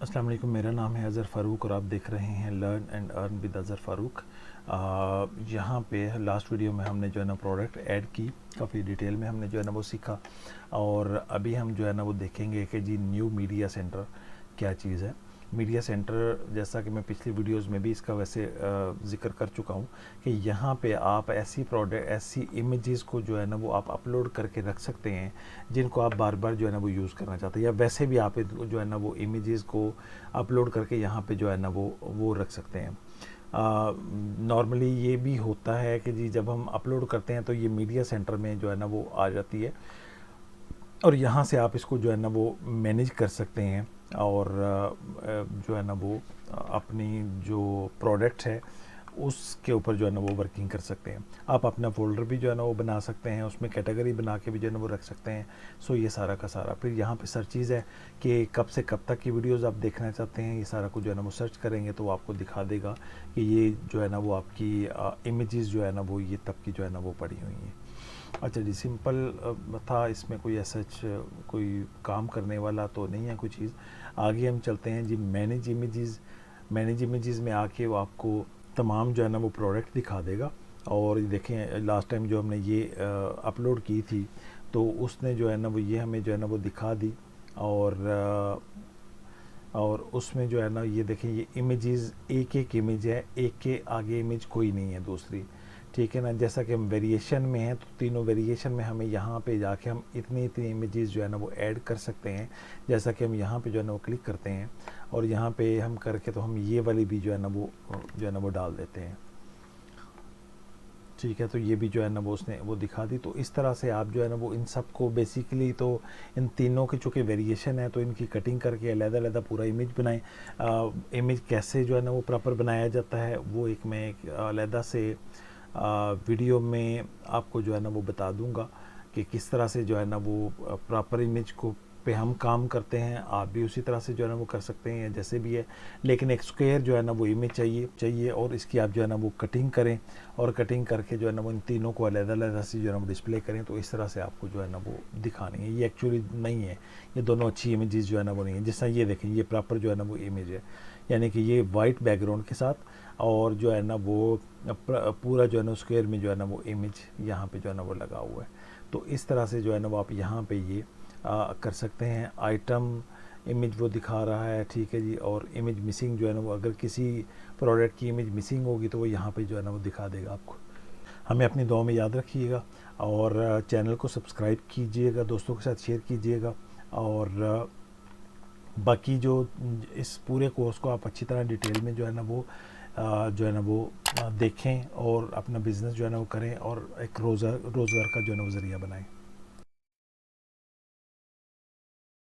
अस्सलाम वालेकुम। मेरा नाम है अज़हर फ़ारूक और आप देख रहे हैं learn and earn with Azhar Farooq. यहाँ पे लास्ट वीडियो में हमने जो है ना प्रोडक्ट ऐड की, काफ़ी डिटेल में हमने जो है ना वो सीखा। और अभी हम जो है ना वो देखेंगे कि जी न्यू मीडिया सेंटर क्या चीज़ है। मीडिया सेंटर, जैसा कि मैं पिछली वीडियोस में भी इसका वैसे ज़िक्र कर चुका हूँ कि यहाँ पे आप ऐसी इमेजेस को जो है ना वो आप अपलोड करके रख सकते हैं जिनको आप बार बार जो है ना वो यूज़ करना चाहते हैं, या वैसे भी आप जो है ना वो इमेजेस को अपलोड करके यहाँ पे जो है ना वो रख सकते हैं। नॉर्मली ये भी होता है कि जी जब हम अपलोड करते हैं तो ये मीडिया सेंटर में जो है ना वो आ जाती है और यहाँ से आप इसको जो है ना वो मैनेज कर सकते हैं और जो है ना वो अपनी जो प्रोडक्ट है उसके ऊपर जो है ना वो वर्किंग कर सकते हैं। आप अपना फोल्डर भी जो है ना वो बना सकते हैं, उसमें कैटेगरी बना के भी जो है ना वो रख सकते हैं। सो ये सारा का सारा फिर यहाँ पे सर्चीज़ है कि कब से कब तक की वीडियोस आप देखना चाहते हैं। ये सारा कुछ जो है ना वो सर्च करेंगे तो वो आपको दिखा देगा कि ये जो है ना वो आपकी इमेजेस जो है ना वो ये तब की जो है ना वो पड़ी हुई हैं। अच्छा जी, सिंपल था, इसमें कोई ऐसा कोई काम करने वाला तो नहीं है कोई चीज़। आगे हम चलते हैं जी मैनेज इमेजेस। मैनेज इमेजेस में आके वो आपको तमाम जो है ना वो प्रोडक्ट दिखा देगा। और देखें लास्ट टाइम जो हमने ये अपलोड की थी तो उसने जो है ना वो ये हमें जो है ना वो दिखा दी। और उसमें जो है ना ये देखें, ये इमेजेस एक एक इमेज है, एक के आगे इमेज कोई नहीं है दूसरी। ठीक है ना, जैसा कि हम वेरिएशन में हैं तो तीनों वेरिएशन में हमें यहाँ पे जाके हम इतनी इतनी इमेजेस जो है ना वो ऐड कर सकते हैं। जैसा कि हम यहाँ पे जो है ना वो क्लिक करते हैं और यहाँ पे हम करके तो हम ये वाली भी जो है ना वो डाल देते हैं। ठीक है, तो ये भी जो है ना वो उसने वो दिखा दी। तो इस तरह से आप जो है ना वो इन सब को बेसिकली तो इन तीनों की चूँकि वेरिएशन है तो इनकी कटिंग करके अलग-अलग पूरा इमेज बनाएं। इमेज कैसे जो है ना वो प्रॉपर बनाया जाता है वो मैं एक अलग से वीडियो में आपको जो है ना वो बता दूंगा कि किस तरह से जो है ना वो प्रॉपर इमेज को पे हम काम करते हैं। आप भी उसी तरह से जो है ना वो कर सकते हैं जैसे भी है, लेकिन एक स्क्वायर जो है ना वो इमेज चाहिए और इसकी आप जो है ना वो कटिंग करें और कटिंग करके जो है ना वो इन तीनों को अलग से जो है ना वो डिस्प्ले करें। तो इस तरह से आपको जो है ना वो दिखानी है। ये एक्चुअली नहीं है, ये दोनों अच्छी इमेजेस जो है ना वो नहीं है। जिस तरह ये देखें, ये प्रॉपर जो है ना वो इमेज है, यानी कि ये वाइट बैकग्राउंड के साथ और जो है ना वो पूरा जो है ना स्क्वायर में जो है ना वो इमेज यहाँ पे जो है ना वो लगा हुआ है। तो इस तरह से जो है ना वो आप यहाँ पे ये कर सकते हैं। आइटम इमेज वो दिखा रहा है, ठीक है जी। और इमेज मिसिंग जो है ना वो, अगर किसी प्रोडक्ट की इमेज मिसिंग होगी तो वो यहाँ पे जो है ना वो दिखा देगा आपको। हमें अपनी दुआ में याद रखिएगा और चैनल को सब्सक्राइब कीजिएगा, दोस्तों के साथ शेयर कीजिएगा। और बाकी जो इस पूरे कोर्स को आप अच्छी तरह डिटेल में जो है ना वो देखें और अपना बिज़नेस जो है ना वो करें और एक रोज़गार का जो है ना वो ज़रिया बनाएं।